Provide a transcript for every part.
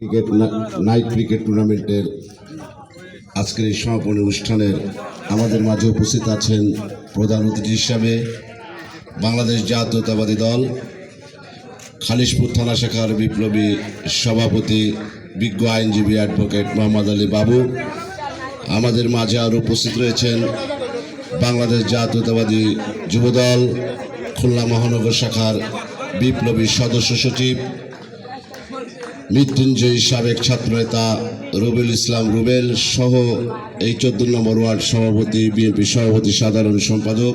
Cricket night cricket টুর্নামেন্টের আজকের এই সমাপনী অনুষ্ঠানের আমাদের মাঝে উপস্থিত আছেন প্রধান অতিথি হিসাবে বাংলাদেশ জাতীয়তাবাদী দল খালিশপুর থানা শাখার বিপ্লবী সভাপতি বিজ্ঞ আইনজীবী অ্যাডভোকেট মোহাম্মদ আলী বাবু। আমাদের মাঝে আরও উপস্থিত রয়েছেন বাংলাদেশ জাতীয়তাবাদী যুবদল খুলনা মহানগর শাখার বিপ্লবী সদস্য সচিব মৃত্যুঞ্জয়ী সাবেক ছাত্রনেতা রুবেল ইসলাম রুবেল সহ এই 14 নম্বর ওয়ার্ড সভাপতি বিএনপি সভাপতি সাধারণ সম্পাদক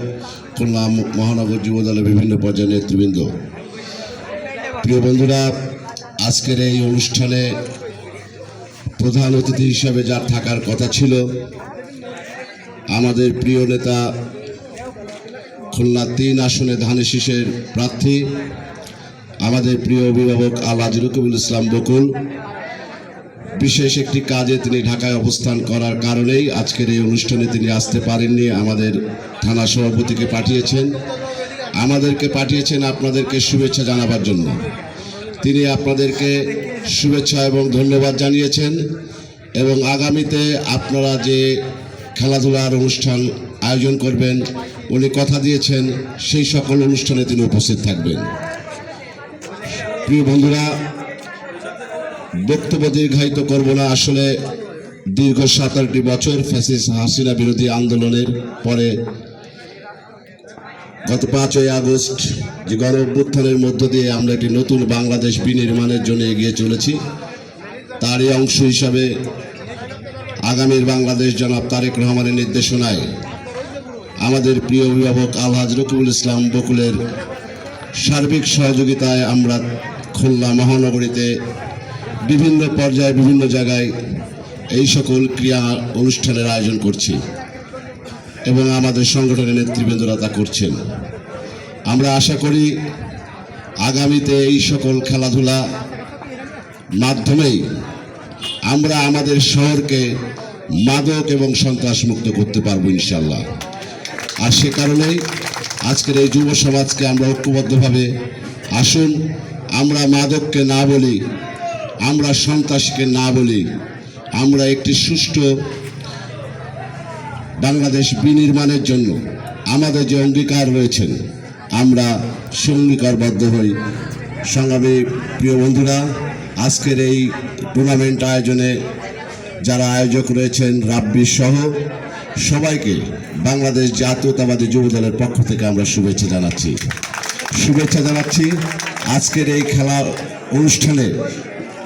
খুলনা মহানগর যুবদলের বিভিন্ন পর্যায়ের নেতৃবৃন্দ। প্রিয় বন্ধুরা, আজকের এই অনুষ্ঠানে প্রধান অতিথি হিসাবে যার থাকার কথা ছিল আমাদের প্রিয় নেতা খুলনা 3 আসনে ধানের শীষের প্রার্থী আমাদের প্রিয় অভিভাবক আলহাজ রকিবুল ইসলাম বকুল। বিশেষ একটি কাজে তিনি ঢাকায় অবস্থান করার কারণেই আজকের এই অনুষ্ঠানে তিনি আসতে পারেননি। আমাদের থানা সভাপতিকে পাঠিয়েছেন, আমাদেরকে পাঠিয়েছেন আপনাদেরকে শুভেচ্ছা জানাবার জন্য। তিনি আপনাদেরকে শুভেচ্ছা এবং ধন্যবাদ জানিয়েছেন এবং আগামীতে আপনারা যে খেলাধুলার অনুষ্ঠান আয়োজন করবেন উনি কথা দিয়েছেন সেই সকল অনুষ্ঠানে তিনি উপস্থিত থাকবেন। প্রিয় বন্ধুরা, বক্তব্য দীর্ঘায়িত করব না। আসলে দীর্ঘ 17টি বছর ফ্যাসিস্ট হাসিনা বিরোধী আন্দোলনের পরে গত 5ই আগস্ট যে গণ অভ্যুত্থানের মধ্য দিয়ে আমরা একটি নতুন বাংলাদেশ বিনির্মাণের জন্য এগিয়ে চলেছি, তারই অংশ হিসাবে আগামীর বাংলাদেশ জনাব তারেক রহমানের নির্দেশনায় আমাদের প্রিয় অভিভাবক আলহাজ রকিবুল ইসলাম বকুলের সার্বিক সহযোগিতায় আমরা খুলনা মহানগরীতে বিভিন্ন পর্যায়ে বিভিন্ন জায়গায় এই সকল ক্রিয়া অনুষ্ঠানের আয়োজন করছি এবং আমাদের সংগঠনের নেতৃবৃন্দরা তা করছেন। আমরা আশা করি আগামীতে এই সকল খেলাধুলা মাধ্যমেই আমরা আমাদের শহরকে মাদক এবং সন্ত্রাস মুক্ত করতে পারবো ইনশাল্লাহ। আর সে কারণেই আজকের এই যুব সমাজকে আমরা ঐক্যবদ্ধভাবে আসুন আমরা মাদককে না বলি, আমরা সন্ত্রাসকে না বলি, আমরা একটি সুষ্ঠু বাংলাদেশ বিনির্মাণের জন্য আমাদের যে অঙ্গীকার রয়েছেন আমরা সে অঙ্গীকারবদ্ধ হই। সংগ্রামী প্রিয় বন্ধুরা, আজকের এই টুর্নামেন্ট আয়োজনে যারা আয়োজক রয়েছেন রাব্বি সহ সবাইকে বাংলাদেশ জাতীয়তাবাদী যুবদলের পক্ষ থেকে আমরা শুভেচ্ছা জানাচ্ছি। আজকের এই খেলা অনুষ্ঠানে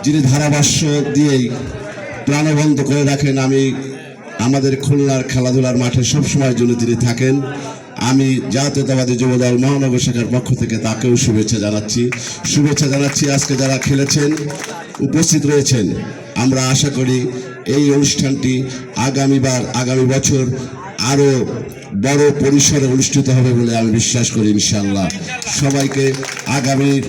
যিনি ধারাভাষ্য দিয়েই প্রাণবন্ত করে রাখেন, আমাদের খুলনার খেলাধুলার মাঠে সবসময়ের জন্য তিনি থাকেন, আমি জাতীয়তাবাদী যুবদল মহানগর শাখার পক্ষ থেকে তাকেও শুভেচ্ছা জানাচ্ছি। আজকে যারা খেলেছেন উপস্থিত রয়েছেন, আমরা আশা করি এই অনুষ্ঠানটি আগামী বছর আরও বড় পরিসরে অনুষ্ঠিত হবে বলে আমি বিশ্বাস করি ইনশাআল্লাহ। সবাইকে আগামীর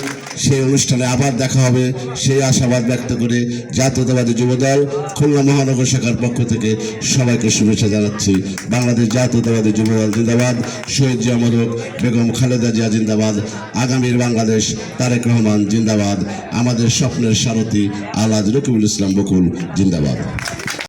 সেই অনুষ্ঠানে আবার দেখা হবে সেই আশাবাদ ব্যক্ত করে জাতীয়তাবাদী যুবদল খুলনা মহানগর শাখার পক্ষ থেকে সবাইকে শুভেচ্ছা জানাচ্ছি। বাংলাদেশ জাতীয়তাবাদী যুবদল জিন্দাবাদ, শহীদ জিয়া মোরক, বেগম খালেদা জিয়া জিন্দাবাদ, আগামীর বাংলাদেশ তারেক রহমান জিন্দাবাদ, আমাদের স্বপ্নের সারথী আলহাজ রকিবুল ইসলাম বকুল জিন্দাবাদ।